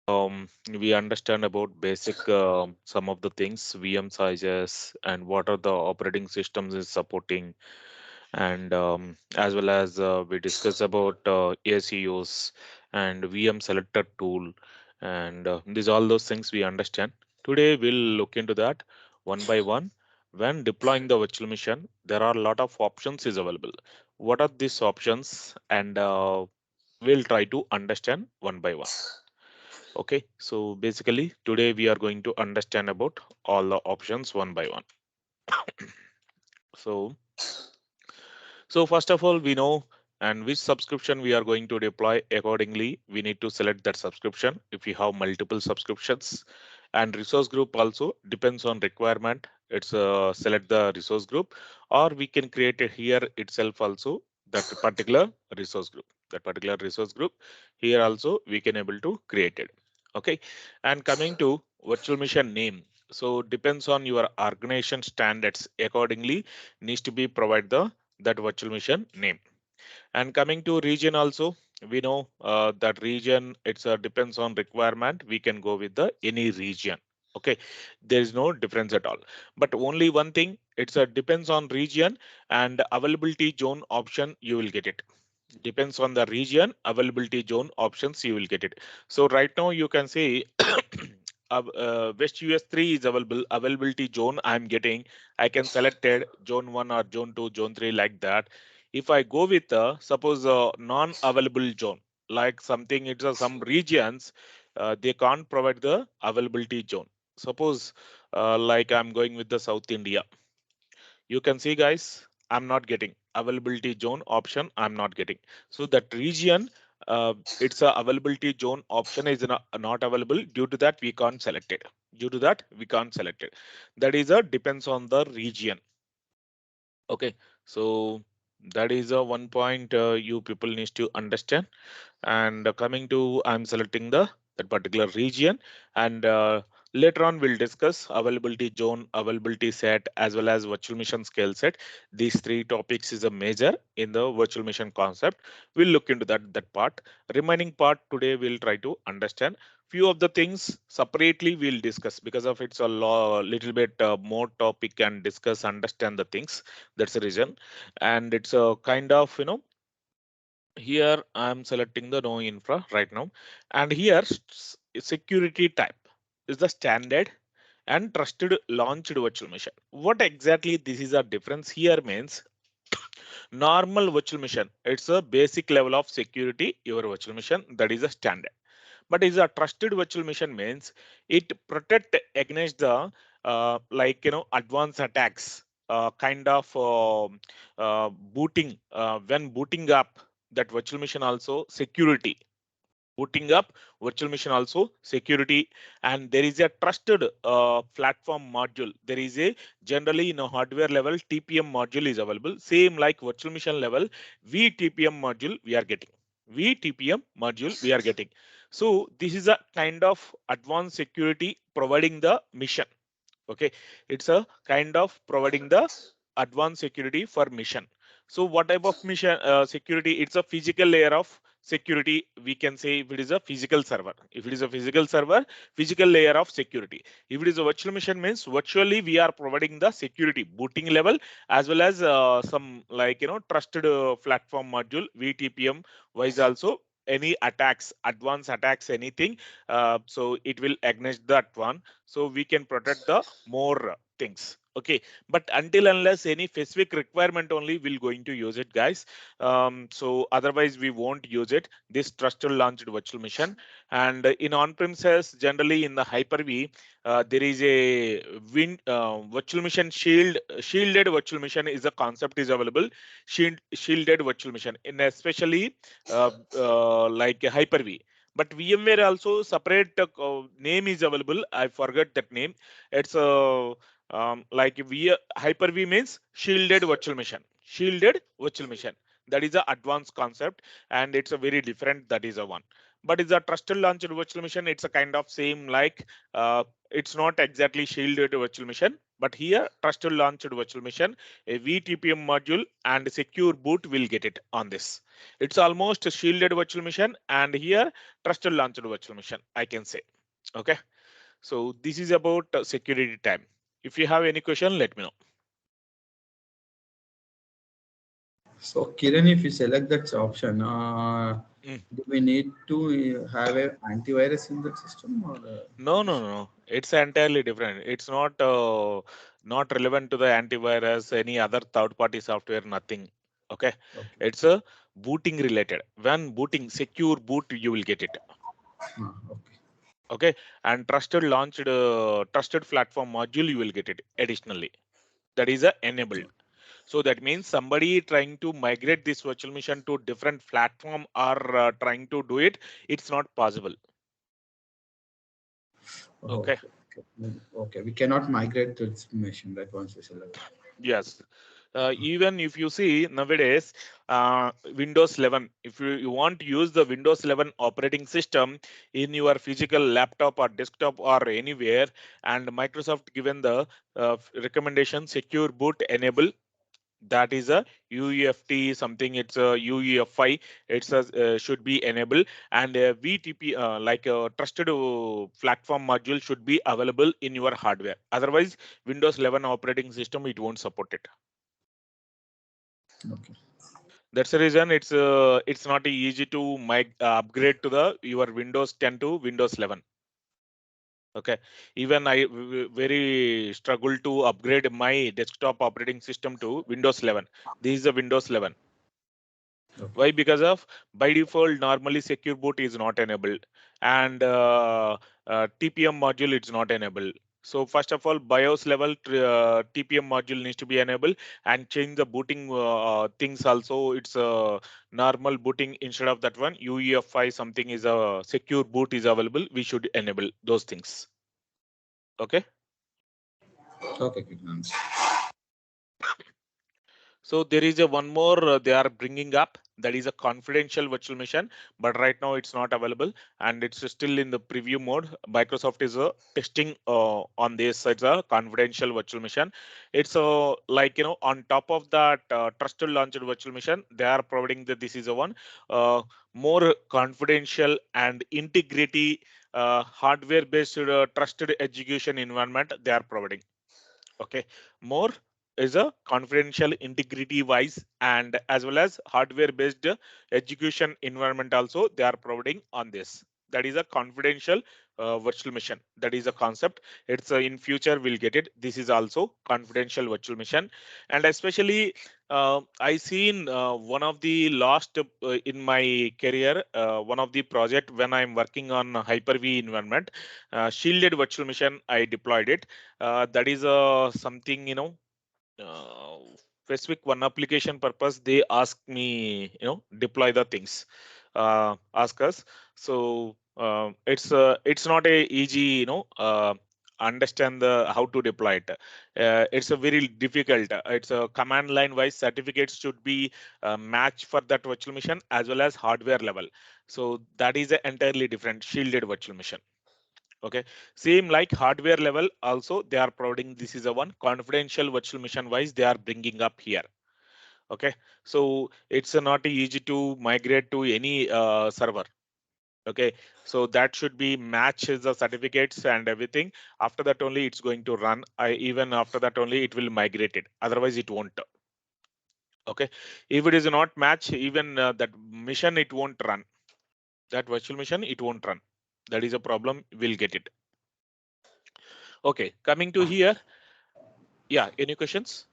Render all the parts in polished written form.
we understand about basic some of the things, VM sizes, and what are the operating systems is supporting, and as well as we discuss about ACUs and VM selector tool, and these all those things we understand. Today we'll look into that one by one. When deploying the virtual machine, there are a lot of options is available. What are these options? And we'll try to understand one by one. Okay, so basically today we are going to understand about all the options one by one. So so first of all, we know and which subscription we are going to deploy accordingly. We need to select that subscription if you have multiple subscriptions. And resource group also depends on requirement. It's select the resource group, or we can create it here itself also that particular resource group. That particular resource group here also we can able to create it. Okay, and coming to virtual machine name. So depends on your organization standards accordingly needs to be provide the that virtual machine name. And coming to region also, we know that region it's depends on requirement. We can go with the any region. Okay, there is no difference at all. But only one thing, it's a depends on region and availability zone option. You will get it. Depends on the region availability zone options. You will get it. So right now you can say West US 3 is available availability zone. I'm getting. I can select it zone 1 or zone 2, zone 3 like that. If I go with suppose a non-available zone, like something, it's some regions they can't provide the availability zone. Suppose like I'm going with the South India. You can see, guys, I'm not getting availability zone option. I'm not getting. So that region, it's a availability zone option is not available. Due to that, we can't select it. Due to that, we can't select it. That is a depends on the region. Okay, so that is a one point you people needs to understand. And coming to, I'm selecting the that particular region, and later on we'll discuss availability zone, availability set, as well as virtual machine scale set. These three topics is a major in the virtual machine concept. We'll look into that part. Remaining part today we'll try to understand few of the things separately. We'll discuss because of it's a little bit more topic and discuss understand the things. That's the reason. And it's a kind of, here I'm selecting the no infra right now, and here security type is the standard and trusted launched virtual machine. What exactly this is a difference here means, normal virtual machine, it's a basic level of security your virtual machine, that is a standard. But is a trusted virtual machine means it protect against the like advanced attacks, kind of booting when booting up that virtual machine also security, booting up virtual machine also security. And there is a trusted platform module. There is a generally in a hardware level TPM module is available, same like virtual machine level VTPM module we are getting. VTPM module we are getting. So this is a kind of advanced security providing the mission. Okay, it's a kind of providing the advanced security for mission. So what type of mission security? It's a physical layer of security. We can say if it is a physical server, if it is a physical server, physical layer of security. If it is a virtual machine means virtually we are providing the security booting level, as well as some like trusted platform module VTPM wise also. Any attacks, advanced attacks, anything, so it will acknowledge that one, so we can protect the more things. Okay, but until unless any specific requirement only we'll going to use it, guys. So otherwise we won't use it, this trusted launched virtual machine. And in on-premises, generally in the Hyper-V, there is a virtual machine shielded virtual machine is a concept is available. Shielded virtual machine in especially like a Hyper-V. But VMware also separate name is available. I forgot that name. It's a like Hyper-V means shielded virtual machine. Shielded virtual machine. That is a advanced concept, and it's a very different. That is a one. But it's a trusted launched virtual machine. It's a kind of same like it's not exactly shielded virtual machine, But here, trusted launched virtual machine, a VTPM module and secure boot will get it on this. It's almost a shielded virtual machine, and here trusted launched virtual machine, I can say. Okay. So this is about security time. If you have any question, let me know. So, Kiran, if you select that option, Mm. do we need to have an antivirus in that system or? No, no, no, no. It's entirely different. It's not relevant to the antivirus, any other third-party software, nothing. Okay. Okay. It's a booting related. When booting secure boot, you will get it. Okay. Okay. And trusted platform module, you will get it additionally. That is a enabled. So that means somebody trying to migrate this virtual machine to different platform or trying to do it, it's not possible. Oh, Okay. okay. Okay. Okay. We cannot migrate to this machine that once we select. Yes. Even if you see nowadays, Windows 11, if you want to use the Windows 11 operating system in your physical laptop or desktop or anywhere, and Microsoft given the recommendation secure boot enable, that is a UEFT something, it's a UEFI, it's a should be enabled, and VTP like a trusted platform module should be available in your hardware. Otherwise, Windows 11 operating system it won't support it. Okay. That's the reason it's not easy to upgrade to the your Windows 10 to Windows 11. Okay, even I very struggle to upgrade my desktop operating system to Windows 11. This is a Windows 11. Okay. Why? Because of by default normally secure boot is not enabled, and TPM module is not enabled. So first of all, BIOS level TPM module needs to be enabled, and change the booting things also. It's a normal booting instead of that one. UEFI something is a secure boot is available. We should enable those things. Okay. Okay. Kiran. So there is a one more they are bringing up, that is a confidential virtual machine, but right now it's not available and it's still in the preview mode. Microsoft is testing on this. It's a confidential virtual machine. It's like on top of that trusted launched virtual machine, they are providing that this is a one more confidential and integrity hardware based trusted execution environment they are providing. Okay, more is a confidential integrity wise and as well as hardware based execution environment also they are providing on this. That is a confidential virtual machine. That is a concept. It's in future we'll get it. This is also confidential virtual machine. And especially I seen one of the last in my career, one of the project when I'm working on Hyper-V environment, shielded virtual machine I deployed it. That is something uh, specific one application purpose. They ask me deploy the things, ask us. So it's not a easy understand the how to deploy it. It's a very difficult. It's a command line wise certificates should be matched for that virtual machine as well as hardware level. So that is an entirely different shielded virtual machine. Okay, same like hardware level also they are providing. This is a one confidential virtual machine wise they are bringing up here. Okay, so it's not easy to migrate to any server. Okay, so that should be match the certificates and everything. After that only it's going to run. Even after that only it will migrate it, otherwise it won't. Okay, if it is not match, even that mission it won't run. That virtual machine it won't run. That is a problem, we'll get it. Okay, coming to here. Yeah, any questions?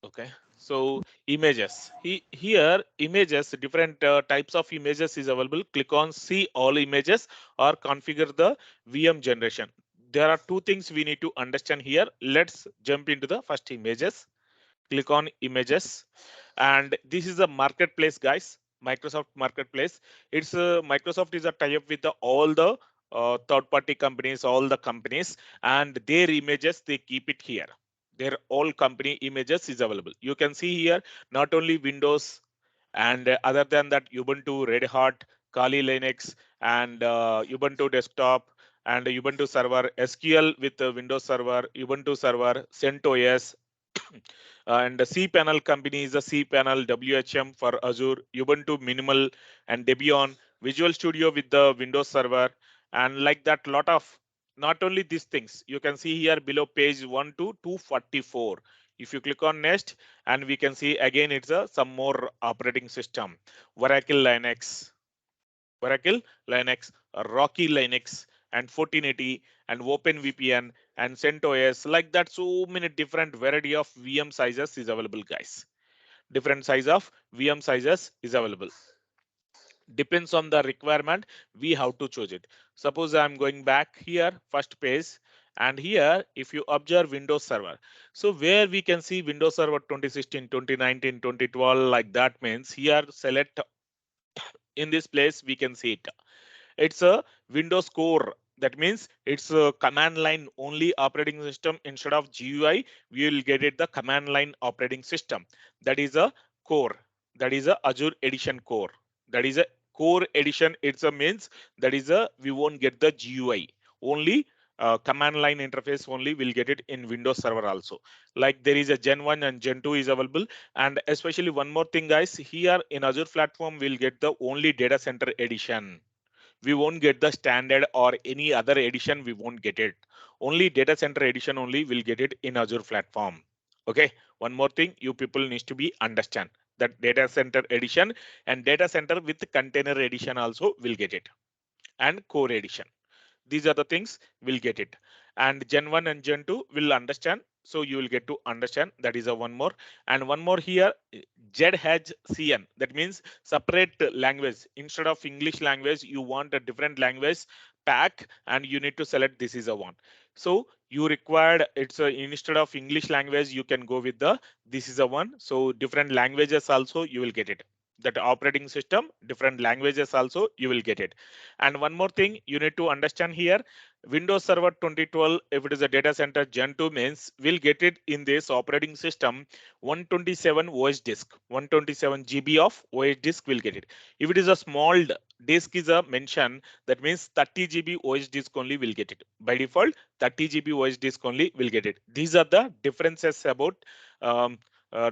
Okay, so images. Here, images, different types of images is available. Click on see all images or configure the VM generation. There are two things we need to understand here. Let's jump into the first images. Click on images, and this is a marketplace, guys. Microsoft Marketplace. It's Microsoft is a tie-up with all the third-party companies, all the companies, and their images they keep it here. Their all company images is available. You can see here not only Windows, and other than that Ubuntu, Red Hat, Kali Linux, and Ubuntu desktop, and Ubuntu Server, SQL with Windows Server, Ubuntu Server, CentOS, and the cPanel company is the cPanel WHM for Azure, Ubuntu Minimal and Debian, Visual Studio with the Windows Server, and like that, lot of not only these things. You can see here below page 1 to 244. If you click on next, and we can see again it's a some more operating system, Oracle Linux, Oracle Linux, Rocky Linux, and 1480, and OpenVPN, and CentOS. Like that, so many different variety of VM sizes is available, guys. Different size of VM sizes is available. Depends on the requirement, we have to choose it. Suppose I'm going back here, first page, and here if you observe Windows Server, so where we can see Windows Server 2016, 2019, 2012, like that means here select in this place we can see it. It's a Windows Core. That means it's a command line only operating system. Instead of GUI, we will get it the command line operating system. That is a core. That is a Azure Edition core. That is a core edition. It's a means that is a we won't get the GUI. Only command line interface only will get it in Windows Server also. Like there is a Gen 1 and Gen 2 is available. And especially one more thing, guys, here in Azure platform, we'll get the only data center edition. We won't get the standard or any other edition. We won't get it. Only data center edition only will get it in Azure platform. Okay. One more thing you people needs to be understand that data center edition and data center with container edition also will get it, and core edition. These are the things we'll get it. And Gen 1 and Gen 2 will understand. So you will get to understand. That is a one more. And one more here, ZHCN. That means separate language. Instead of English language, you want a different language pack, and you need to select this is a one. So you required it's a, instead of English language, you can go with the this is a one. So different languages also you will get it. That operating system, different languages also you will get it. And one more thing you need to understand here, Windows Server 2012, if it is a data center Gen 2 means we'll get it in this operating system 127 OS disk, 127 GB of OS disk will get it. If it is a small disk is a mention, that means 30 GB OS disk only will get it. By default, 30 GB OS disk only will get it. These are the differences about um,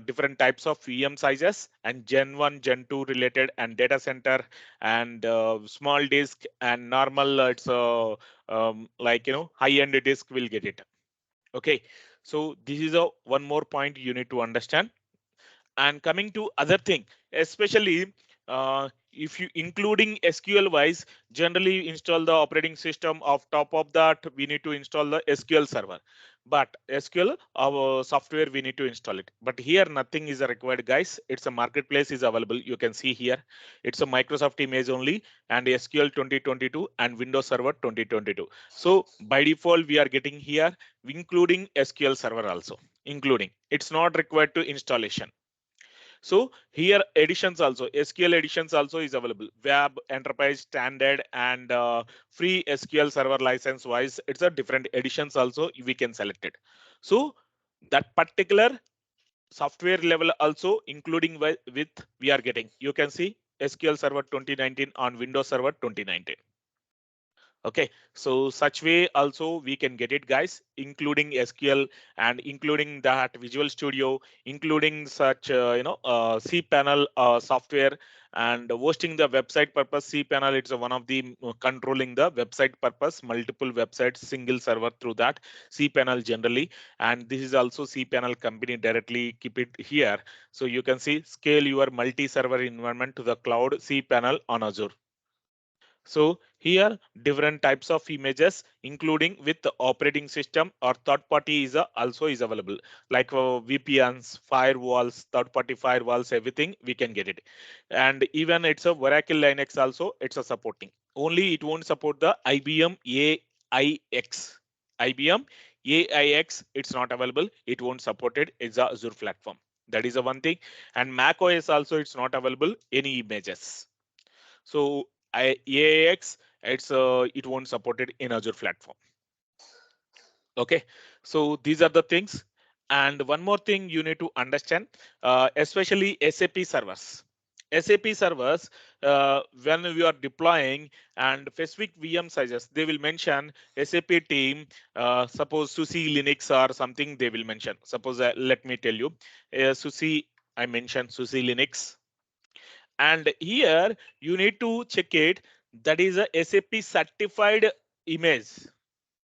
different types of VM sizes and Gen 1, Gen 2 related and data center and small disk and normal it's like high end disk will get it. Okay, so this is a one more point you need to understand. And coming to other thing, especially if you including SQL wise, generally install the operating system. Of top of that, we need to install the SQL server. But SQL, our software, we need to install it. But here nothing is required, guys. It's a marketplace is available. You can see here, it's a Microsoft image only, and SQL 2022 and Windows Server 2022. So by default, we are getting here, including SQL server also, including. It's not required to installation. So here editions also, SQL editions also is available. Web, Enterprise, Standard, and free SQL Server license wise, it's a different editions also we can select it. So that particular software level also including with we are getting. You can see SQL Server 2019 on Windows Server 2019. Okay, so such way also we can get it, guys, including SQL and including that Visual Studio, including such cPanel software and hosting the website purpose. cPanel, it's one of the controlling the website purpose, multiple websites, single server through that cPanel generally. And this is also cPanel company directly keep it here. So you can see scale your multi-server environment to the cloud cPanel on Azure. So here different types of images, including with the operating system or third party is also is available, like VPNs, firewalls, third party firewalls, everything we can get it. And even it's a Oracle Linux also it's a supporting. Only it won't support the IBM AIX. IBM AIX it's not available. It won't support it. It's a Azure platform. That is a one thing. And Mac OS also it's not available any images. So AAX, it won't support it in Azure platform. Okay, so these are the things. And one more thing you need to understand, especially SAP servers. SAP servers, when we are deploying and specific VM sizes, they will mention SAP team, suppose SUSE Linux or something, they will mention. Suppose, let me tell you, SUSE, I mentioned SUSE Linux. And here you need to check it. That is a SAP certified image.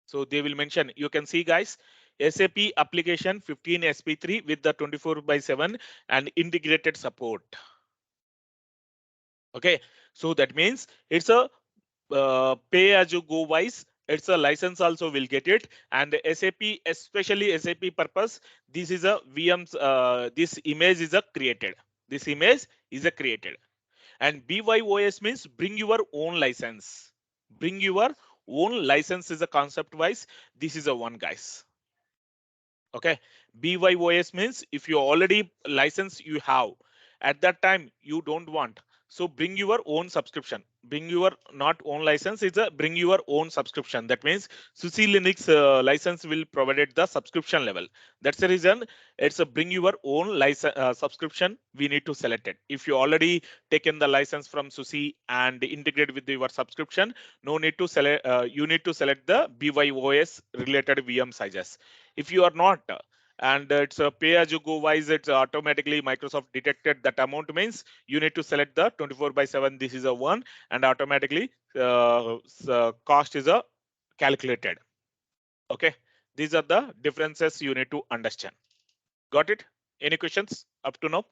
So they will mention, you can see guys, SAP application 15 SP3 with the 24/7 and integrated support. Okay, so that means it's a pay as you go wise. It's a license also will get it, and SAP, especially SAP purpose, this is a VMs. This image is a created. This image is a created, and BYOS means bring your own license. Bring your own license is a concept wise. This is a one, guys. Okay, BYOS means if you already license you have, at that time you don't want, so bring your own subscription. Bring your not own license, is a bring your own subscription. That means SUSE Linux license will provide the subscription level. That's the reason it's a bring your own license subscription. We need to select it. If you already taken the license from SUSE and integrate with your subscription, no need to select. You need to select the BYOS related VM sizes. If you are not, and it's a pay as you go wise, it's automatically Microsoft detected that amount, means you need to select the 24/7. This is a one, and automatically cost is a calculated. Okay, these are the differences you need to understand. Got it? Any questions up to now?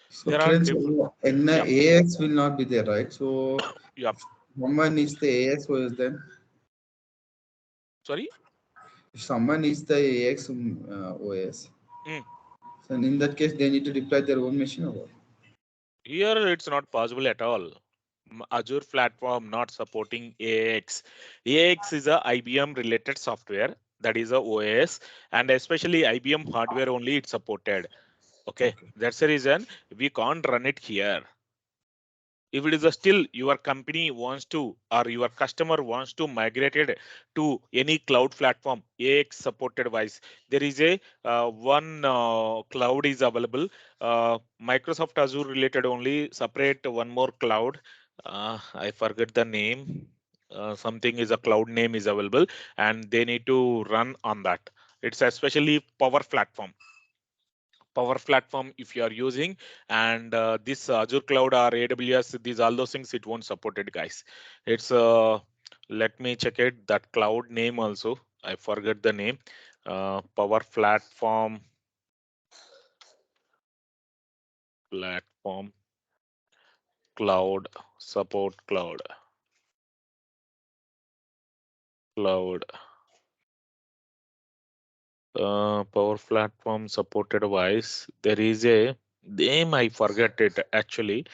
So There are Kiran, so in the yeah, AX will not be there, right? So yeah. someone needs the AX OS then. Sorry. If someone needs the AX OS, Mm. so in that case they need to deploy their own machine or what? Here it's not possible at all. Azure platform not supporting AX. AX is a IBM related software, that is a OS, and especially IBM hardware only it's supported. Okay, Okay. that's the reason we can't run it here. If it is a still your company wants to, or your customer wants to migrate it to any cloud platform AX supported wise, there is a one cloud is available, Microsoft Azure related only, separate one more cloud. I forget the name. Something is a cloud name is available, and they need to run on that. It's especially power platform if you are using, and this Azure cloud or AWS, these all those things it won't support it, guys. It's let me check it, that cloud name also, I forget the name. Power platform cloud support cloud power platform supported wise, there is a name, I forget it actually.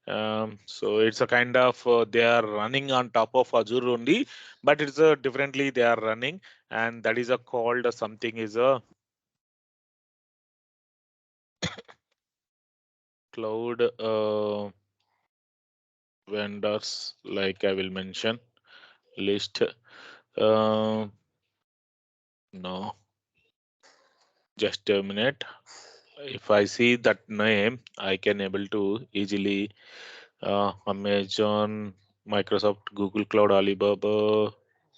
So it's a kind of they are running on top of Azure only, but it's a differently they are running, and that is a called something is a cloud vendors, like I will mention list. No, just a minute. If I see that name, I can able to easily Amazon, Microsoft, Google Cloud, Alibaba.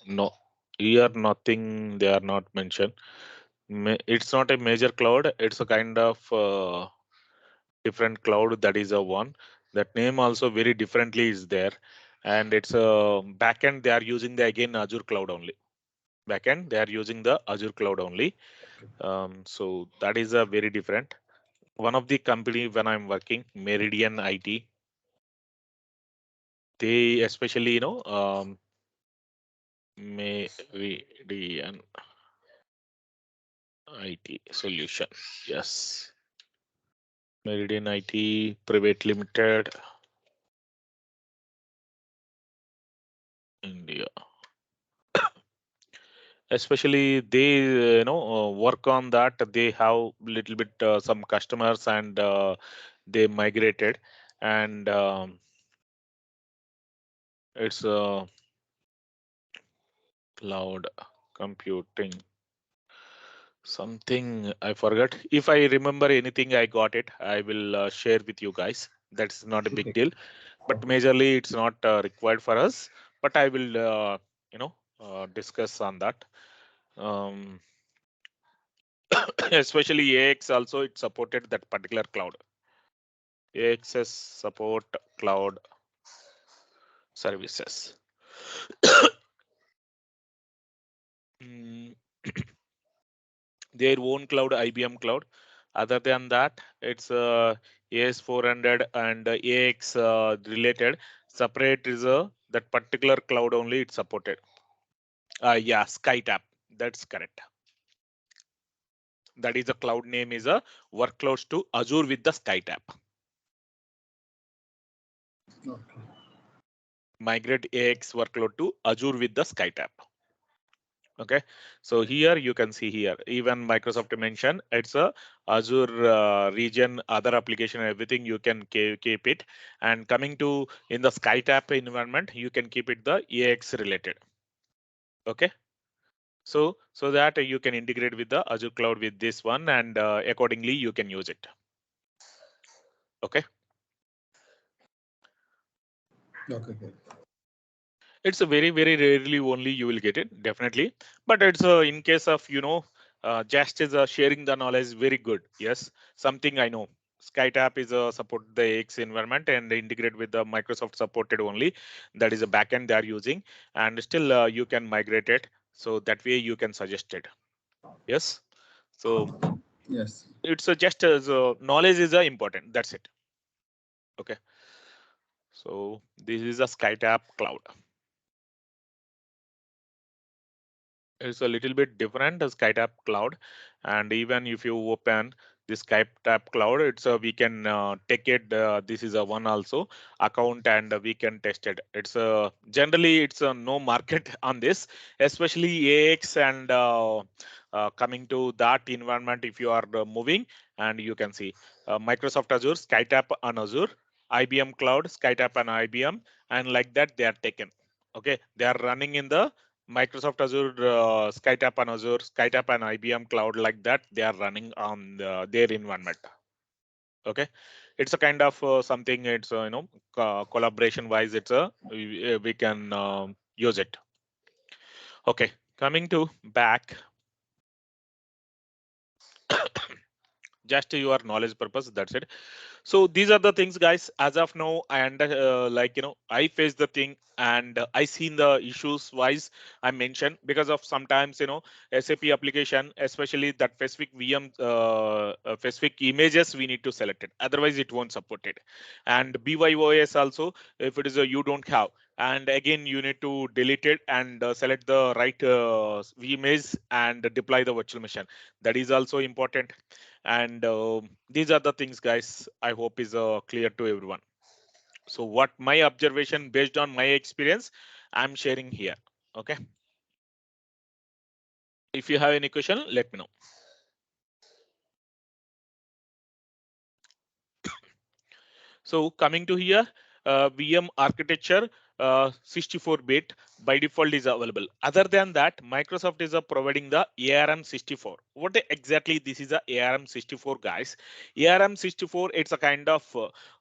No, here nothing. They are not mentioned. It's not a major cloud. It's a kind of different cloud. That is a one. That name also very differently is there, and it's a backend. They are using the again Azure cloud only. Backend they are using the Azure cloud only. So that is a very different. One of the company when I'm working, Meridian IT, they especially Meridian IT solution. Yes, Meridian IT Private Limited, India. Especially they work on that. They have little bit some customers, and they migrated, and it's cloud computing. Something I forgot. If I remember anything, I got it. I will share with you guys. That's not a big Okay. deal. But Okay. majorly, it's not required for us. But I will, discuss on that. Um, especially AX also, it supported that particular cloud. AXS support cloud services. Mm, their own cloud, IBM cloud. Other than that, it's AS400 and AX related. Separate is that particular cloud only it supported. Yeah, SkyTap. That's correct. That is the cloud name is a workloads to Azure with the SkyTap. Okay. Migrate AX workload to Azure with the SkyTap. Okay, so here you can see here even Microsoft mentioned it's a Azure region, other application, everything you can keep it. And coming to in the SkyTap environment, you can keep it the AX related. Okay, so that you can integrate with the Azure cloud with this one, and accordingly you can use it. Okay. Okay. Okay. It's a very rarely only you will get it, definitely, but it's in case of just is sharing the knowledge very good. Yes, something I know. SkyTap is support the AX environment and integrate with the Microsoft supported only. That is a backend they are using, and still you can migrate it. So that way you can suggest it. Yes. So Yes. it's just as knowledge is important. That's it. Okay. So this is a SkyTap cloud. It's a little bit different as SkyTap Cloud, and even if you open this SkyTap Cloud, it's a we can take it. This is a one also account, and we can test it. It's a generally it's a no market on this, especially AX and coming to that environment. If you are moving, and you can see Microsoft Azure, SkyTap on Azure, IBM Cloud, SkyTap on IBM, and like that they are taken. Okay, they are running in the Microsoft Azure, SkyTap on Azure, SkyTap and IBM Cloud, like that, they are running on their environment. Okay, it's a kind of something. It's collaboration wise, it's a we can use it. Okay, coming to back, just your knowledge purpose. That's it. So these are the things, guys. As of now, I under I face the thing, and I seen the issues wise I mentioned, because of sometimes SAP application, especially that specific VM specific images we need to select it, otherwise it won't support it. And BYOS also, if it is a you don't have, and again you need to delete it and select the right image and deploy the virtual machine. That is also important. And these are the things, guys, I hope is clear to everyone. So what my observation based on my experience, I'm sharing here. Okay, if you have any question, let me know. So coming to here, VM architecture, 64-bit by default is available. Other than that, Microsoft is providing the ARM64. What exactly this is a ARM64, guys? ARM64, it's a kind of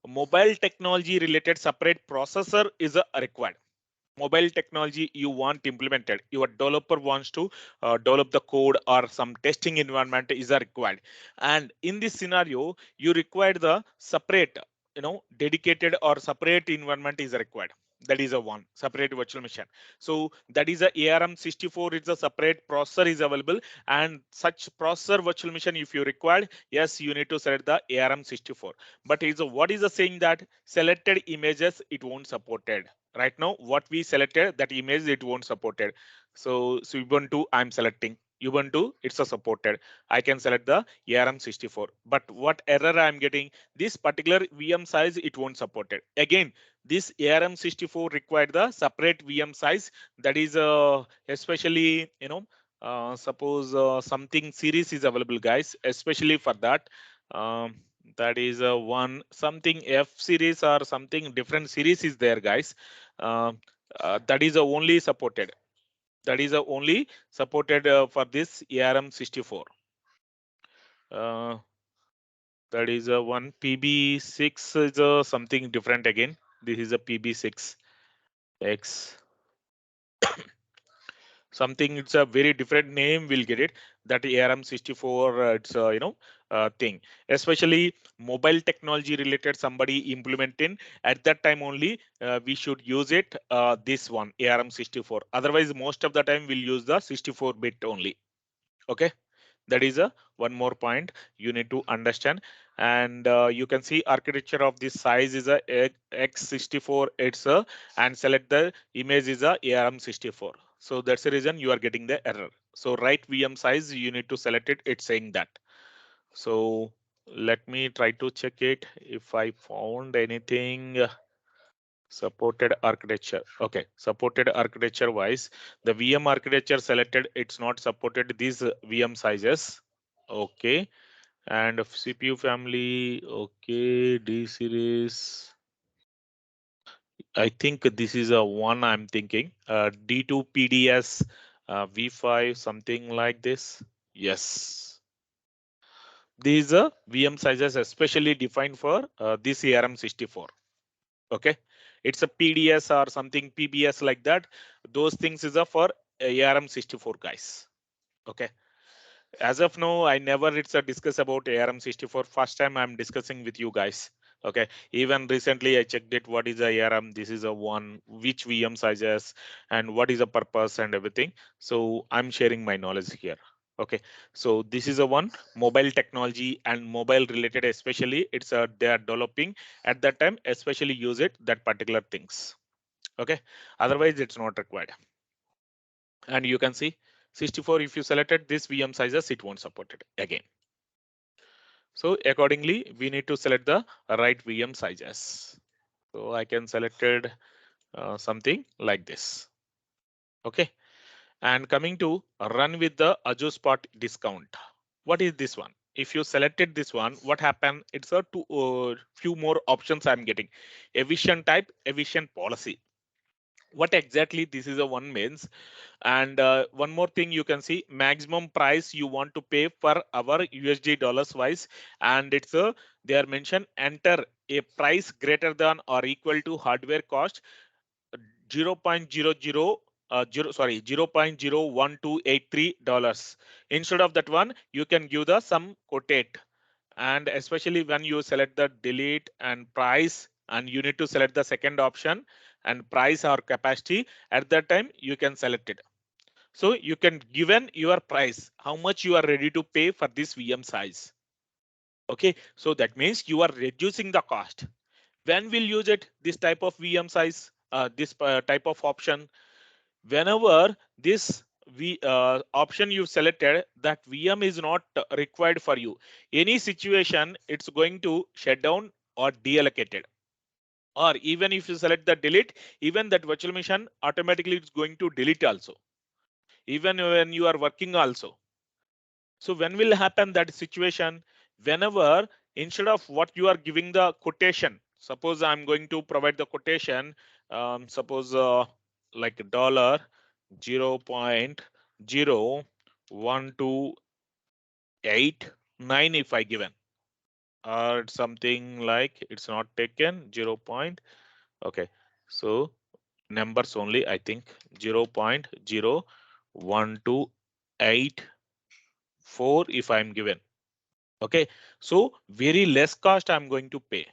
mobile technology related separate processor is required. Mobile technology you want implemented, your developer wants to develop the code or some testing environment is required, and in this scenario you require the separate dedicated or separate environment is required. That is a one separate virtual machine. So that is a ARM64, it's a separate processor is available, and such processor virtual machine if you required, yes, you need to select the ARM64. But is what is the saying that selected images it won't supported. Right now what we selected that image it won't supported. So Ubuntu I'm selecting Ubuntu, it's a supported. I can select the ARM64, but what error I'm getting, this particular VM size it won't support it. Again, this ARM64 required the separate VM size. That is especially suppose something series is available, guys, especially for that. um, that is one something F series or something different series is there, guys. um, that is only supported. That is only supported for this ARM64. Uh, that is a one. PB6 is something different again. This is a PB6 X something. It's a very different name. We'll get it. That ARM64. It's thing. Especially mobile technology related. Somebody implementing at that time only. We should use it. This one ARM64. Otherwise, most of the time we'll use the 64-bit only. Okay, that is a one more point you need to understand. And you can see architecture of this size is a x64. It's a and select the image is a ARM64. So that's the reason you are getting the error. So right VM size you need to select it. It's saying that. So let me try to check it if I found anything. Supported architecture. Okay, supported architecture wise, the VM architecture selected, it's not supported these VM sizes. Okay, and CPU family. Okay, D series. I think this is a one I'm thinking. D2 PDS, V5, something like this. Yes, these are VM sizes especially defined for this ARM64. Okay, it's a PDS or something PBS like that. Those things is a for ARM64 guys. Okay, as of now I never it's a discuss about ARM64. First time I'm discussing with you guys. Okay, even recently I checked it, what is a ARM, this is a one, which VM sizes and what is the purpose and everything. So I'm sharing my knowledge here. Okay, so this is a one mobile technology and mobile related, especially it's a they are developing at that time, especially use it that particular things. Okay, otherwise it's not required. And you can see 64, if you selected this VM sizes it won't support it again. So accordingly we need to select the right VM sizes. So I can selected something like this. Okay, and coming to run with the Azure Spot discount. What is this one? If you selected this one, what happened? It's a two few more options I'm getting. Eviction type, eviction policy. What exactly this is a one means. And one more thing you can see, maximum price you want to pay for our USD dollars wise. And it's a they are mentioned enter a price greater than or equal to hardware cost 0.00 0.01283 dollars. Instead of that one you can give the some quotate. And especially when you select the delete and price, and you need to select the second option and price or capacity, at that time you can select it. So you can given your price, how much you are ready to pay for this VM size. Okay, so that means you are reducing the cost. When we'll use it, this type of VM size, this type of option, whenever this option you selected, that VM is not required for you. Any situation, it's going to shut down or deallocated. Or even if you select the delete, even that virtual machine automatically it's going to delete also. Even when you are working also. So when will happen that situation? Whenever instead of what you are giving the quotation, suppose I'm going to provide the quotation, suppose like dollar 0.01289 if I given, or something like it's not taken 0. Okay, so numbers only I think 0.01284 if I'm given. Okay, so very less cost I'm going to pay.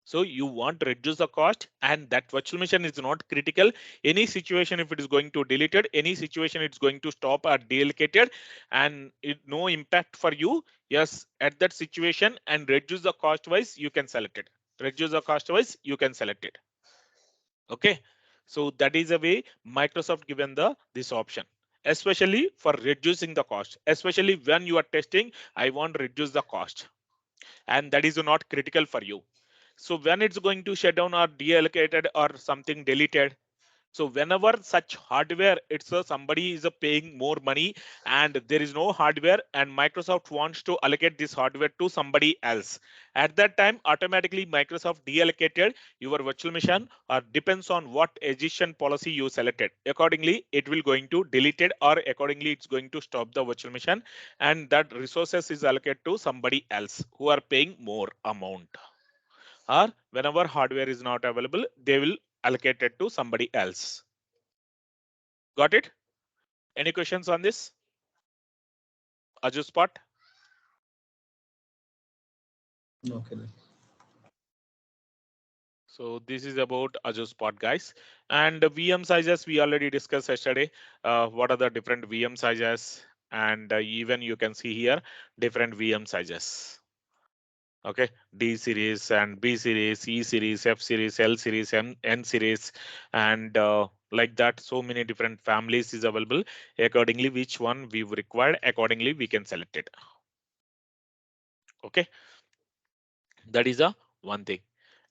So you want to reduce the cost, and that virtual machine is not critical. Any situation if it is going to deleted, any situation it's going to stop or deallocated, and it no impact for you. Yes, at that situation and reduce the cost wise you can select it. Reduce the cost wise you can select it. Okay, so that is a way Microsoft given the this option, especially for reducing the cost, especially when you are testing. I want to reduce the cost, and that is not critical for you. So when it's going to shut down or deallocated or something deleted, So whenever such hardware, it's a somebody is a paying more money and there is no hardware and Microsoft wants to allocate this hardware to somebody else. At that time, automatically Microsoft deallocated your virtual machine or depends on what edition policy you selected. Accordingly, it will going to delete it or accordingly it's going to stop the virtual machine and that resources is allocated to somebody else who are paying more amount. Or whenever hardware is not available, they will allocate it to somebody else. Got it? Any questions on this? Azure Spot. Okay. So this is about Azure Spot, guys. And the VM sizes we already discussed yesterday. What are the different VM sizes? And even you can see here different VM sizes. Okay, D series and B series, E series, F series, L series, N series, and like that. So many different families is available. Accordingly, which one we've required, accordingly we can select it. Okay, that is a one thing.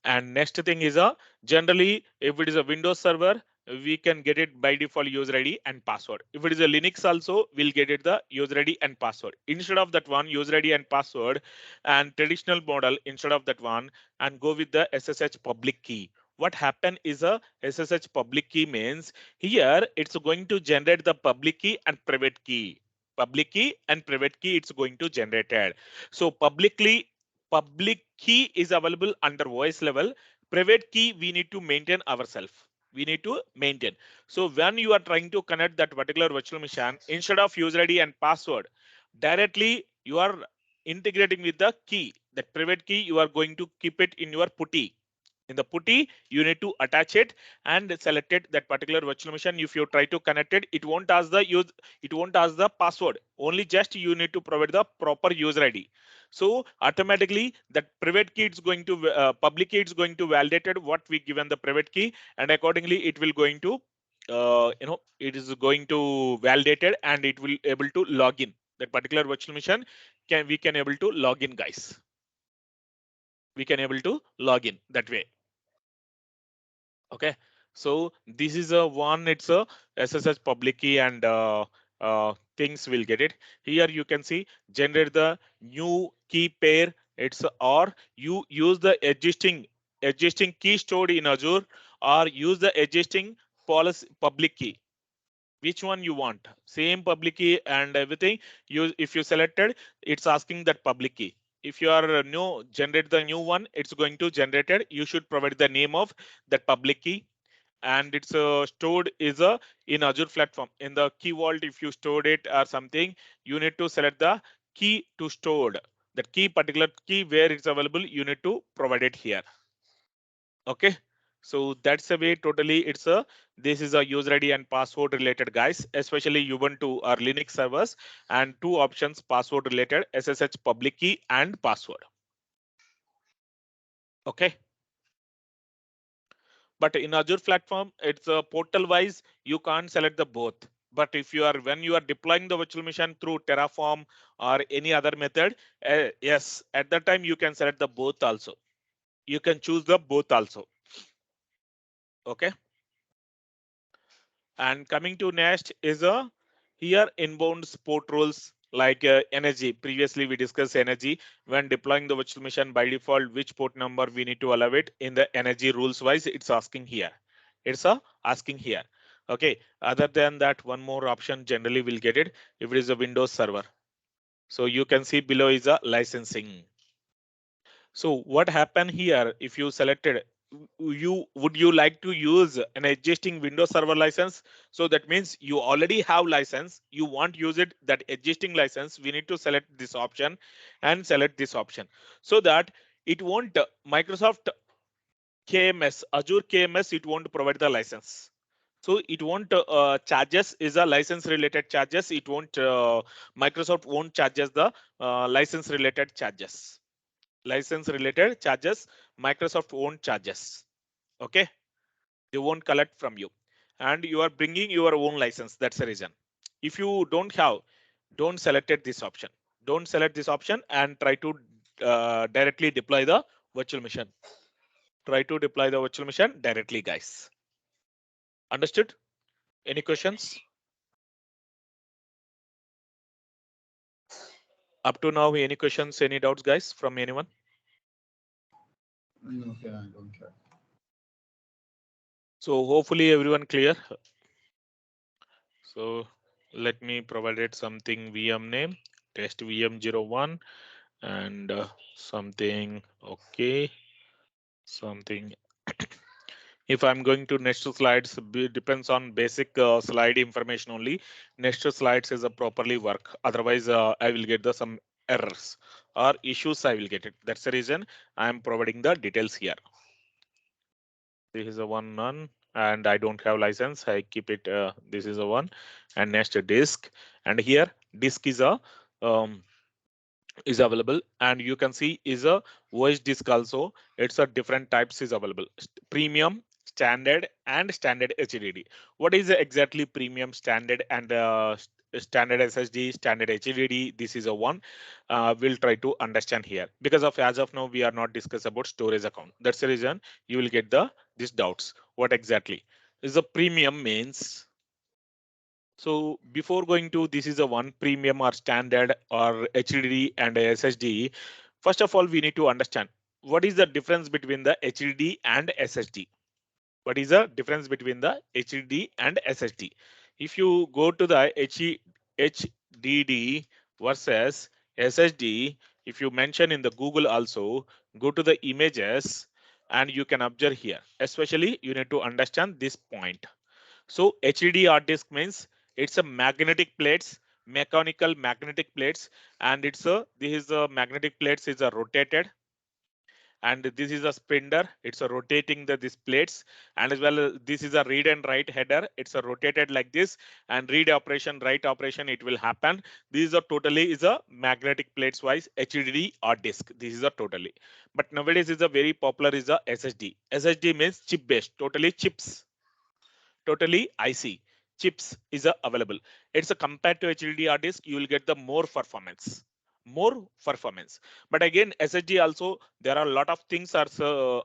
And next thing is a generally if it is a Windows server, we can get it by default user ID and password. If it is a Linux also, we'll get it the user ID and password. Instead of that one user ID and password and traditional model, instead of that one and go with the SSH public key. What happen is a SSH public key means here it's going to generate the public key and private key. Public key and private key it's going to generate it. So public key is available under voice level. Private key we need to maintain ourselves. We need to maintain. So when you are trying to connect that particular virtual machine, instead of user ID and password, directly you are integrating with the key. That private key you are going to keep it in your putty. In the putty you need to attach it and select it that particular virtual machine. If you try to connect it, it won't ask the use, it won't ask the password, only just you need to provide the proper user ID. So automatically that private key is going to public key is going to validated what we given the private key, and accordingly it will going to it is going to validated and it will able to log in that particular virtual machine. Can we can able to log in, guys. We can able to log in that way. Okay, so this is a one, it's a SSH public key and things will get it. Here you can see generate the new key pair. It's or you use the existing key stored in Azure or use the existing policy public key. Which one you want? Same public key and everything. You if you selected, it's asking that public key. If you are new generate the new one, it's going to generate it. You should provide the name of that public key and it's stored is a in Azure platform in the key vault. If you stored it or something, you need to select the key to stored. That key particular key where it's available, you need to provide it here. Okay, so that's the way totally it's a this is a user ID and password related, guys, especially Ubuntu or Linux servers, and two options password related SSH public key and password. Okay, but in Azure platform, it's a portal wise, you can't select the both. But if you are when you are deploying the virtual machine through Terraform or any other method, yes, at that time you can select the both also. You can choose the both also. Okay. And coming to next is a here inbound support rules like energy. Previously we discussed energy when deploying the virtual machine by default, which port number we need to allow it in the energy rules wise. It's asking here. It's asking here. Okay. Other than that, one more option generally will get it if it is a Windows server. So you can see below is a licensing. So what happened here if you selected you would you like to use an existing Windows Server license? So that means you already have license, you want to use it that existing license, we need to select this option and select this option so that it won't Microsoft KMS, Azure KMS, it won't provide the license. So it won't charges is a license related charges. It won't Microsoft won't charges the license related charges. License related charges Microsoft won't charges. Okay, they won't collect from you and you are bringing your own license. That's the reason. If you don't have, don't select it this option. Don't select this option and try to directly deploy the virtual machine. Try to deploy the virtual machine directly, guys. Understood? Any questions up to now? Any questions, any doubts, guys, from anyone? Okay, I don't have. So hopefully everyone clear. So let me provide it something VM name, test VM01, and something, okay, something. If I'm going to next slides, depends on basic slide information only. Next slides is a properly work. Otherwise, I will get the some errors or issues. I will get it. That's the reason I am providing the details here. This is a one none, and I don't have license. I keep it. This is a one, and next a disk, and here disk um, is available, and you can see is a voice disk also. It's a different types is available: premium, standard, and standard HDD. What is exactly premium, standard, and standard SSD, standard HDD? This is a one we'll try to understand here, because of as of now we are not discuss about storage account. That's the reason you will get the these doubts. What exactly is a premium means? So before going to this is a one premium or standard or HDD and SSD, first of all we need to understand what is the difference between the HDD and SSD. What is the difference between the HDD and SSD? If you go to the HDD versus SSD, if you mention in the Google also, go to the images and you can observe here. Especially you need to understand this point. So HDD hard disk means it's a magnetic plates, mechanical magnetic plates, and it's a this is a magnetic plates is a rotated, and this is a spindle. It's a rotating the these plates, and as well this is a read and write header. It's a rotated like this, and read operation, write operation, it will happen. This is a totally is a magnetic plates wise HDD hard disk. This is a totally. But nowadays is a very popular is a SSD. SSD means chip based, totally chips, totally IC chips is available. It's a compared to HDD hard disk, you will get the more performance. But again, SSD also there are a lot of things are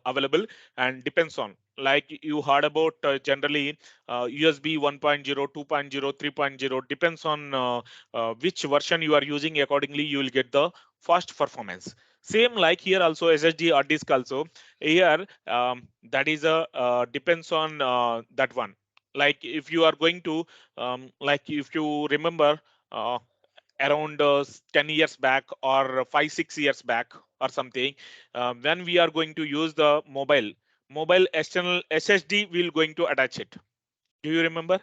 available, and depends on like you heard about generally USB 1.0, 2.0, 3.0, depends on which version you are using. Accordingly, you will get the fast performance. Same like here also SSD hard disk also here that is a depends on that one. Like if you are going to like if you remember uh, around 10 years back or 5 6 years back or something, when we are going to use the mobile external SSD, we'll going to attach it. Do you remember?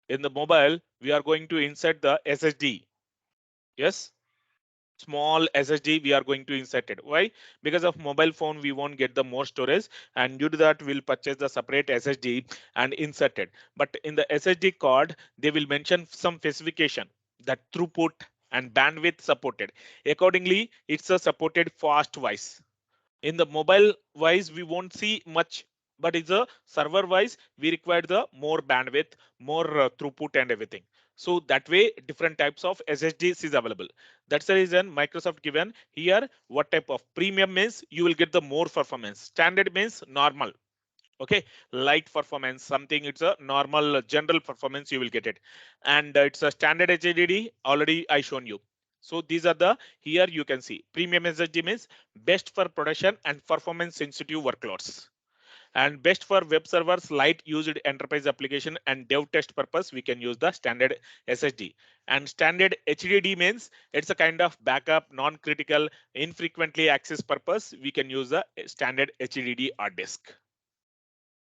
In the mobile we are going to insert the SSD. Yes, small SSD we are going to insert it. Why? Because of mobile phone we won't get the more storage, and due to that we'll purchase the separate SSD and insert it. But in the SSD card they will mention some specification that throughput and bandwidth supported. Accordingly, it's a supported fast wise. In the mobile wise we won't see much, but it's a server wise we require the more bandwidth, more throughput and everything. So that way different types of SSDs is available. That's the reason Microsoft given here what type of premium means you will get the more performance, standard means normal, okay, light performance something, it's a normal general performance you will get it, and it's a standard HDD already I shown you. So these are the here you can see premium SSD means best for production and performance sensitive workloads, and best for web servers, light used enterprise application and dev test purpose we can use the standard SSD. And standard HDD means it's a kind of backup, non-critical, infrequently access purpose we can use the standard HDD hard disk.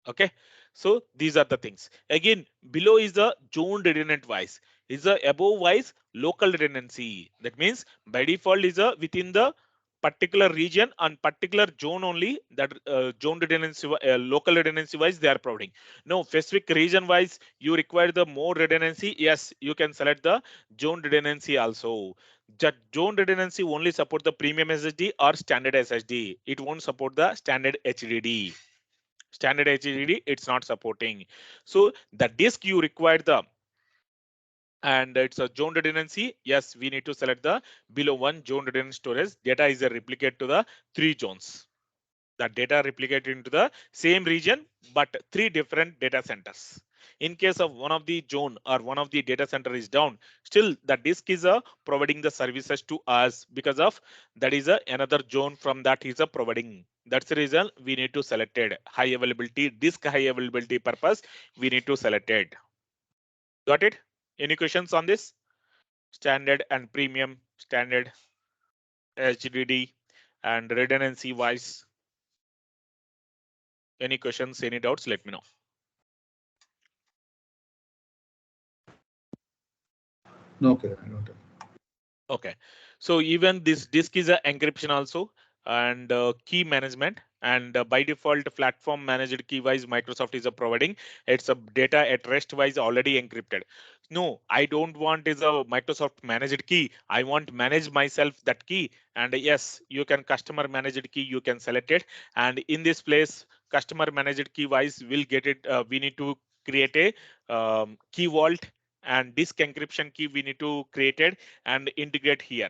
Okay, so these are the things. Again, below is the zone redundant wise, is the above wise local redundancy. That means by default is a within the particular region and particular zone only, that zone redundancy local redundancy wise they are providing. No specific region wise you require the more redundancy, yes you can select the zone redundancy also. That zone redundancy only support the premium SSD or standard SSD, it won't support the standard HDD. Standard HDD it's not supporting. So the disk you require the, and it's a zone redundancy, yes we need to select the below one zone redundant storage. Data is a replicate to the three zones. That data replicated into the same region, but three different data centers. In case of one of the zone or one of the data center is down, still the disk is providing the services to us because of that is another zone from that is providing. That's the reason we need to select it. High availability, disk high availability purpose, we need to select it. Got it? Any questions on this? Standard and premium, standard, HDD, and redundancy wise. Any questions, any doubts, let me know. No, Kiran, I don't have. Okay, so even this disk is a encryption also, and key management, and by default platform managed key wise Microsoft is providing. It's a data at rest wise already encrypted. No, I don't want is a Microsoft managed key. I want manage myself that key. And yes, you can customer managed key, you can select it. And in this place, customer managed key wise will get it. We need to create a key vault, and disk encryption key we need to create it and integrated here,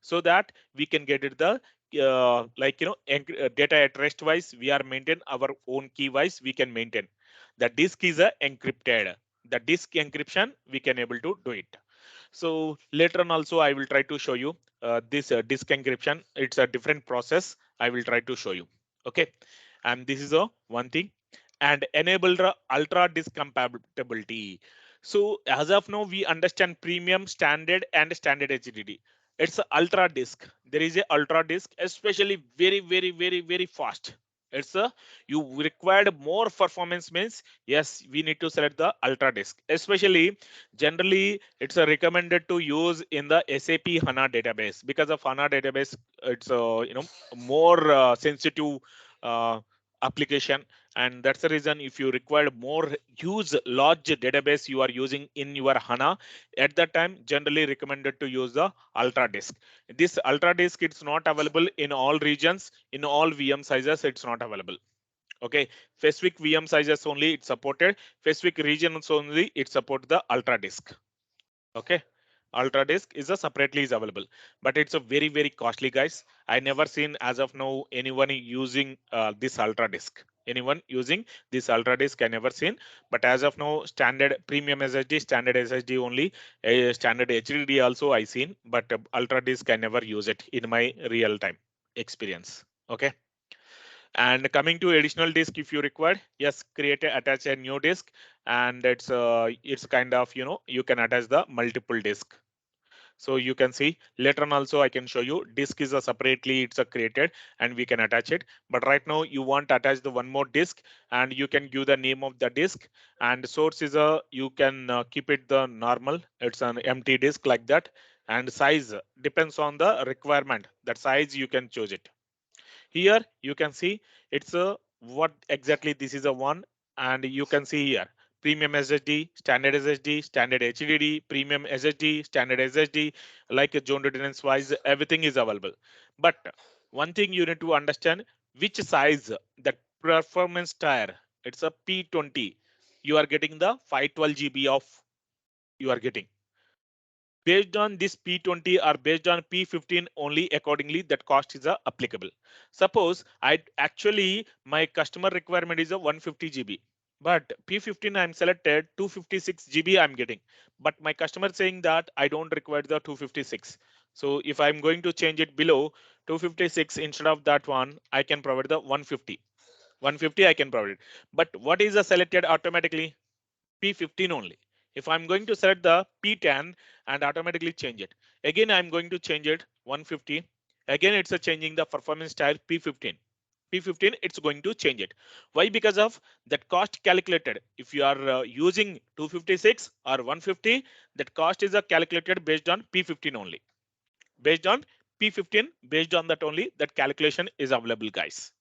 so that we can get it the data at rest wise we are maintain our own key wise we can maintain. The disk is encrypted. The disk encryption we can able to do it. So later on also I will try to show you this disk encryption. It's a different process. I will try to show you. Okay, and this is a one thing. And enable the ultra disk compatibility. So as of now we understand premium, standard, and standard HDD. It's a ultra disk. There is a ultra disk, especially very fast. It's a you required more performance means yes we need to select the ultra disk. Especially generally it's recommended to use in the SAP HANA database because of HANA database. It's more sensitive uh, application, and that's the reason if you require more use large database you are using in your HANA, at that time generally recommended to use the ultra disk. This ultra disk it's not available in all regions, in all VM sizes it's not available. Okay, specific VM sizes only it's supported, specific regions only it support the ultra disk. Okay, ultra disk is a separately is available, but it's a very costly guys. I never seen as of now anyone using this ultra disk. Anyone using this ultra disk I never seen. But as of now standard premium SSD, standard SSD only, standard HDD also I seen, but ultra disk I never use it in my real time experience. Okay, and coming to additional disk if you require, yes, create a attach a new disk. And it's kind of you can attach the multiple disk. So you can see later on also I can show you disk is a separately it's a created and we can attach it. But right now you want to attach the one more disk, and you can give the name of the disk. And source is a you can keep it the normal, it's an empty disk like that. And size depends on the requirement, that size you can choose it. Here you can see it's a what exactly this is a one. And you can see here premium SSD, standard SSD, standard HDD, premium SSD, standard SSD, like a zone redundance wise, everything is available. But one thing you need to understand, which size that performance tier, it's a P20. You are getting the 512 GB of you are getting based on this P20 or based on P15 only. Accordingly that cost is applicable. Suppose I actually my customer requirement is a 150 GB, but P15 I'm selected 256 GB I'm getting, but my customer saying that I don't require the 256. So if I'm going to change it below 256, instead of that one I can provide the 150. 150 I can provide it. But what is the selected automatically? P15 only. If I'm going to select the P10 and automatically change it, again I'm going to change it 150. Again it's a changing the performance style P15. P15 it's going to change it. Why? Because of that cost calculated. If you are using 256 or 150, that cost is calculated based on P15 only. Based on P15, based on that only that calculation is available, guys.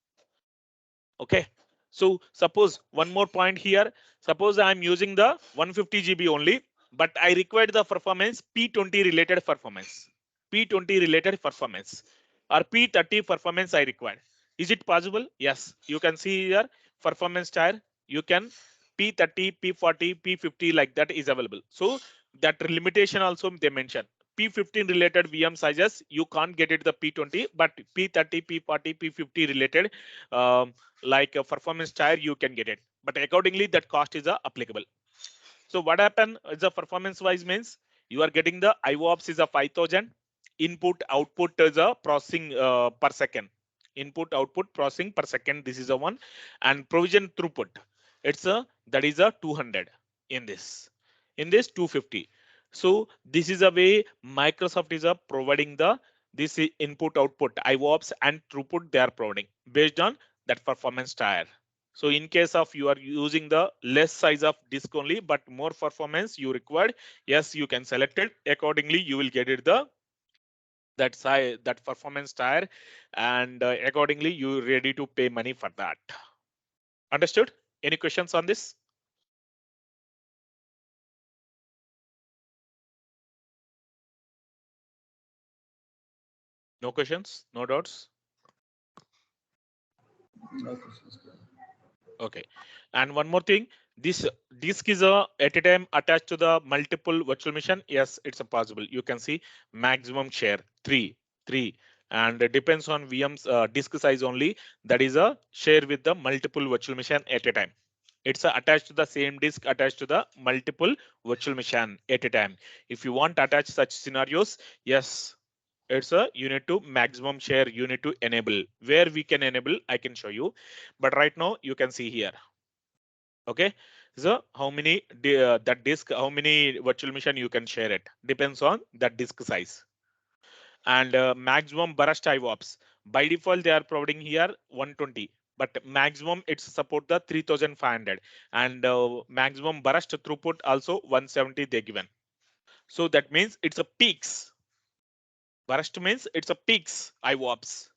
Okay, so suppose one more point here. Suppose I'm using the 150 GB only, but I require the performance P20 related performance, P20 related performance, or P30 performance I require. Is it possible? Yes, you can see here performance tier. You can P30, P40, P50 like that is available. So that limitation also they mention. P15 related VM sizes, you can't get it the P20, but P30, P40, P50 related like a performance tier, you can get it. But accordingly, that cost is applicable. So what happened is the performance wise means you are getting the IOPS is a 5000, input output is a processing per second, input output processing per second. This is a one, and provision throughput. It's a that is a 200 in this. In this 250. So this is a way Microsoft is providing the this input output IOPS and throughput they are providing based on that performance tier. So in case of you are using the less size of disk only, but more performance you required, yes, you can select it accordingly. You will get it the that size, that performance tier, and accordingly you ready to pay money for that. Understood? Any questions on this? No questions? No doubts? Okay, sounds good. Okay. And one more thing, this disk is at a time attached to the multiple virtual machine. Yes, it's a possible. You can see maximum share three, and it depends on VM's disk size only. That is a share with the multiple virtual machine at a time. It's attached to the same disk attached to the multiple virtual machine at a time. If you want to attach such scenarios, yes, it's a you need to maximum share you need to enable. Where we can enable, I can show you, but right now you can see here. Okay, so how many that disk, how many virtual machine you can share it depends on that disk size. And maximum burst IOPS, by default they are providing here 120, but maximum it's support the 3500, and maximum burst throughput also 170 they given. So that means it's a peaks. Burst means it's a peaks IOPS.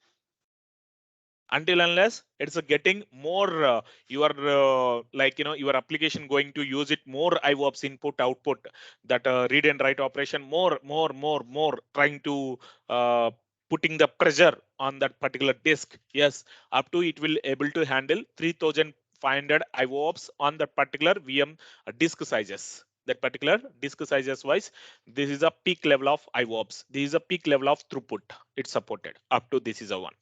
Until unless it's getting more your like your application going to use it more IOPS input output, that read and write operation more trying to putting the pressure on that particular disk. Yes, up to it will able to handle 3500 IOPS on that particular VM disk sizes. That particular disk sizes wise, this is a peak level of IOPS. This is a peak level of throughput. It's supported up to this is a one.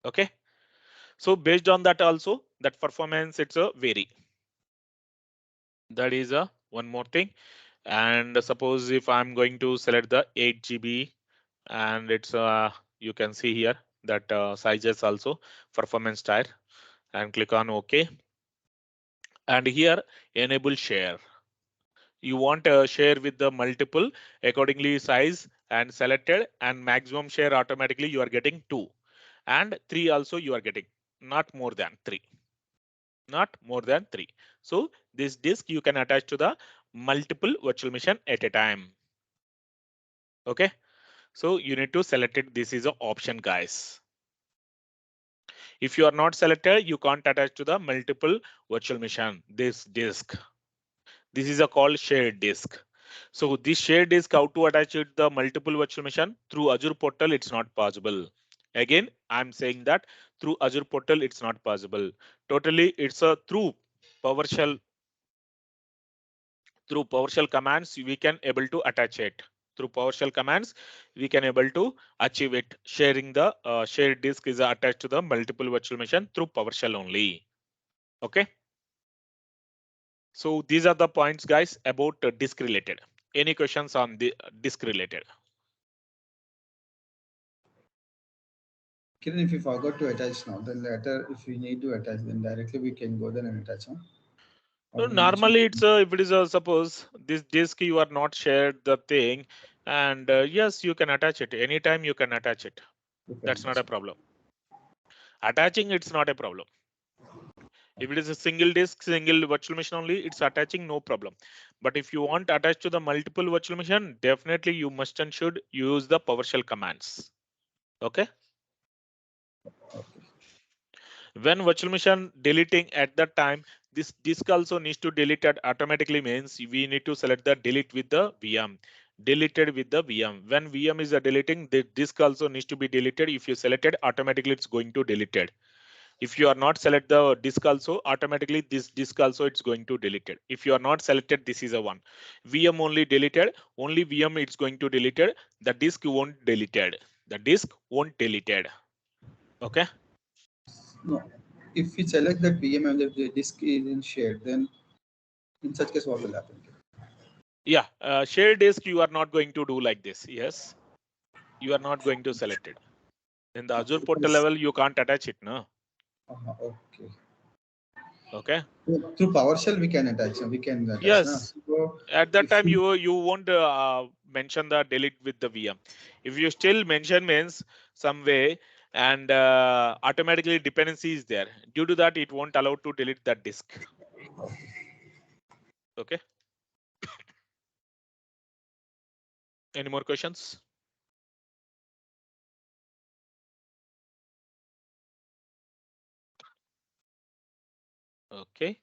Okay. So based on that also, that performance it's a vary. That is a one more thing. And suppose if I'm going to select the 8 GB, and it's you can see here that sizes also performance tier, and click on OK. And here enable share. You want to share with the multiple accordingly size and selected, and maximum share automatically you are getting 2, and 3 also you are getting, not more than 3. Not more than 3. So this disk you can attach to the multiple virtual machine at a time. Okay. So you need to select it. This is an option, guys. If you are not selected, you can't attach to the multiple virtual machine this disk. This is a called shared disk. So this shared disk, how to attach it the multiple virtual machine through Azure portal, it's not possible. Again, I'm saying that through Azure portal, it's not possible. Totally, it's a through PowerShell. Through PowerShell commands we can able to attach it. Through PowerShell commands we can able to achieve it. Sharing the shared disk is attached to the multiple virtual machine through PowerShell only. Okay, so these are the points, guys, about disk related. Any questions on the disk related? Kiran, if you forgot to attach now, then later if we need to attach, then directly we can go there and attach, huh? Or So we need some. normally it's if it is suppose this disk you are not shared the thing, and yes, you can attach it anytime, you can attach it. We can That's not attach a it. problem. Attaching, it's not a problem. If it is a single disk, single virtual machine only, it's attaching, no problem. But if you want to attach to the multiple virtual machine, definitely you must and should use the PowerShell commands. Okay. Okay. When virtual machine deleting at that time, this disk also needs to delete it automatically, means we need to select the delete with the VM. Deleted with the VM. When VM is deleting, the disk also needs to be deleted. If you select it, automatically it's going to delete it. If you are not select the disk also, automatically this disk also it's going to deleted. If you are not selected, this is a one. VM only deleted, only VM it's going to deleted. The disk won't deleted. The disk won't deleted. Okay. No. If we select that VM and the disk is in shared, then in such case, what will happen? Yeah, share disk you are not going to do like this. Yes, you are not going to select it. In the Azure portal Because level, you can't attach it, no? okay. Okay. Through PowerShell, we can attach. We can attach. Na? Yes. So At that if time, we, you won't mention the delete with the VM. If you still mention means some way and automatically dependency is there. Due to that, it won't allow to delete that disk. Okay. Any more questions? Okay.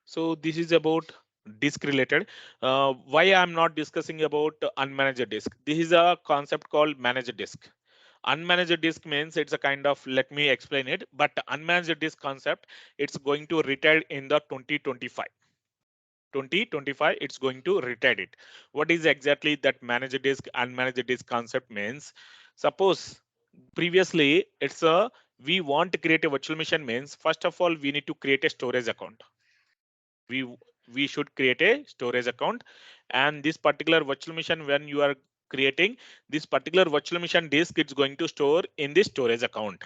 So this is about disk related. Why I'm not discussing about unmanaged disk? This is a concept called managed disk. Unmanaged disk means it's a kind of, let me explain it, but unmanaged disk concept, it's going to retire in the 2025 it's going to retire it. What is exactly that managed disk unmanaged disk concept means? Suppose previously it's a, we want to create a virtual machine means first of all we need to create a storage account. We we should create a storage account, and this particular virtual machine, when you are creating this particular virtual machine disk, it's going to store in this storage account.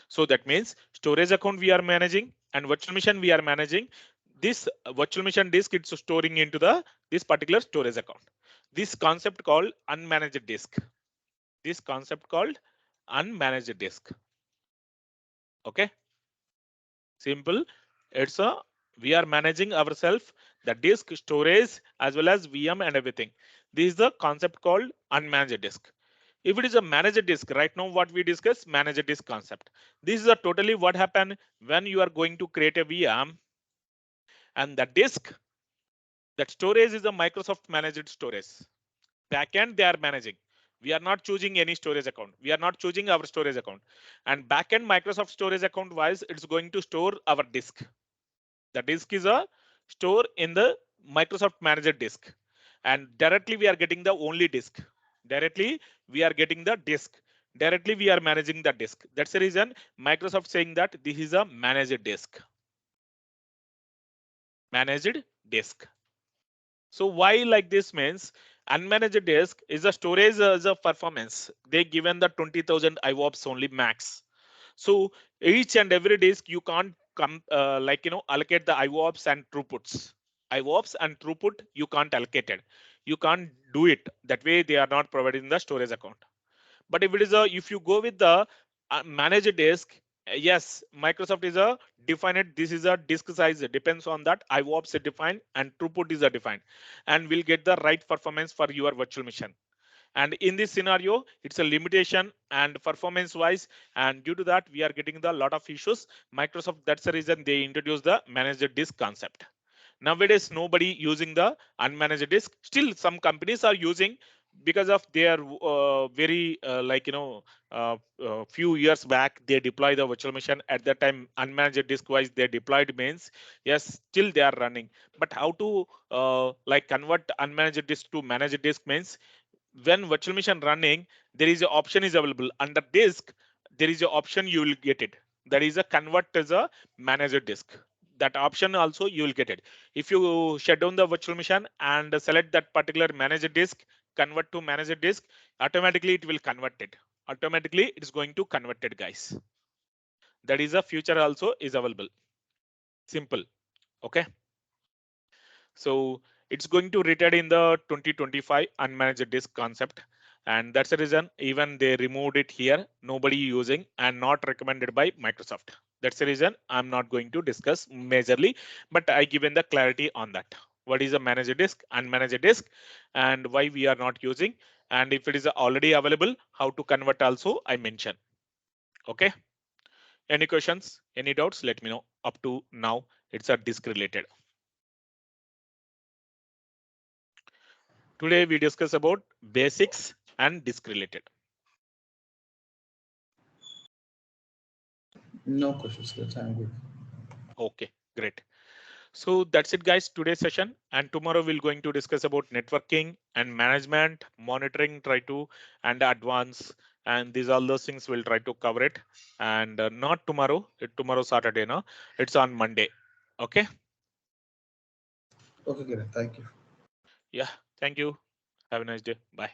So that means storage account we are managing and virtual machine we are managing. This virtual machine disk it's storing into the this particular storage account. This concept called unmanaged disk. This concept called unmanaged disk. Okay, simple. It's a, we are managing ourselves the disk storage as well as VM and everything. This is the concept called unmanaged disk. If it is a managed disk, right now what we discuss managed disk concept. This is a totally what happen when you are going to create a VM and the disk, that storage is a Microsoft managed storage. Backend they are managing. We are not choosing any storage account. We are not choosing our storage account. And backend Microsoft storage account wise, it's going to store our disk. The disk is a store in the Microsoft managed disk, and directly we are getting the only disk. Directly we are getting the disk. Directly we are managing the disk. That's the reason Microsoft saying that this is a managed disk. Managed disk. So why like this means unmanaged disk is a storage as a performance. They given the 20,000 IOPS only max. So each and every disk you can't come like allocate the IOPS and throughputs. IOPS and throughput you can't allocate it. You can't do it that way. They are not providing the storage account. But if it is a, if you go with the managed disk, yes, Microsoft is a defined. This is a disk size. It depends on that. IOPS is defined and throughput is a defined, and will get the right performance for your virtual machine. And in this scenario, it's a limitation and performance wise, and due to that we are getting the lot of issues. Microsoft, that's the reason they introduced the managed disk concept. Nowadays nobody using the unmanaged disk. Still some companies are using because of their very few years back they deploy the virtual machine. At that time unmanaged disk wise they deployed means, yes, still they are running. But how to like convert unmanaged disk to managed disk means, when virtual machine running, there is a option is available under disk. There is a option you will get it. That is a convert as a manager disk. That option also you will get it. If you shut down the virtual machine and select that particular manager disk, convert to manager disk, automatically it will convert it. Automatically it is going to convert it, guys. That is a future also is available. Simple. Okay. So it's going to return in the 2025 unmanaged disk concept. And that's the reason even they removed it here. Nobody using and not recommended by Microsoft. That's the reason I'm not going to discuss majorly, but I given the clarity on that. What is a managed disk, unmanaged disk, and why we are not using. And if it is already available, how to convert also I mentioned. Okay. Any questions, any doubts? Let me know. Up to now, it's a disk related. Today we discuss about basics and disk related. No questions. That's I'm good. Okay, great. So that's it, guys, today's session. And tomorrow we're going to discuss about networking and management, monitoring, try to and advance. And these all those things we'll try to cover it. And not tomorrow, tomorrow Saturday, no, it's on Monday. Okay. Okay, Kiran. Thank you. Yeah. Thank you. Have a nice day. Bye.